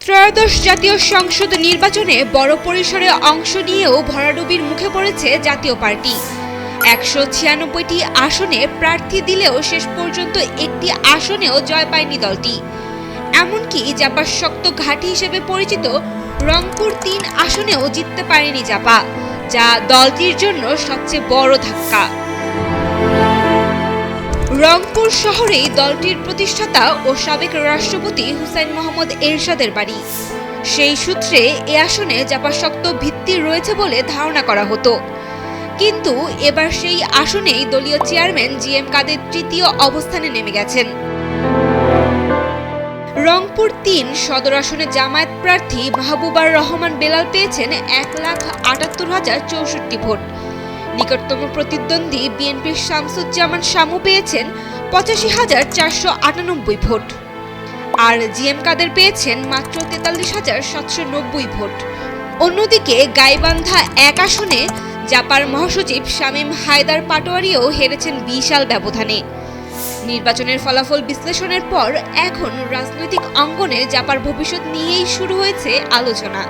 ত্রয়োদশ জাতীয় সংসদ নির্বাচনে বড় পরিসরে অংশ নিয়েও ভরাডুবির মুখে পড়েছে জাতীয় পার্টি। ১৯৬টি আসনে প্রার্থী দিলেও শেষ পর্যন্ত একটি আসনেও জয় পায়নি দলটি। এমনকি জাপার শক্ত ঘাঁটি হিসেবে পরিচিত রংপুর ৩ আসনেও জিততে পারেনি জাপা, যা দলটির জন্য সবচেয়ে বড় ধাক্কা। রংপুর শহরেই দলটির প্রতিষ্ঠাতা ও সাবেক রাষ্ট্রপতি হুসাইন মোহাম্মদ এরশাদের বাড়ি। সেই সূত্রে এ আসনে জাপার শক্ত ভিত্তি রয়েছে বলে ধারণা করা হতো। কিন্তু এবার সেই আসনেই দলীয় চেয়ারম্যান জিএম কাদের তৃতীয় অবস্থানে নেমে গেছেন। রংপুর ৩ সদর আসনে জামায়াত প্রার্থী মাহবুবার রহমান বেলাল পেয়েছেন ১,৭৮,০৬৪ ভোট। নিকটতম প্রতিদ্বন্দ্বী বিএনপির শামসুজ্জামান শামু পেয়েছেন ৮৫,৪৯৮ ভোট, আর জিএম কাদের পেয়েছেন মাত্র ৪৩,৭৯০ ভোট। অন্যদিকে গাইবান্ধা ১ আসনে জাপার মহাসচিব শামীম হায়দার পাটোয়ারিও হেরেছেন বিশাল ব্যবধানে। নির্বাচনের ফলাফল বিশ্লেষণের পর এখন রাজনৈতিক অঙ্গনে জাপার ভবিষ্যৎ নিয়েই শুরু হয়েছে আলোচনা।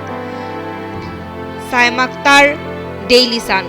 Sayem Akter, Daily Sun.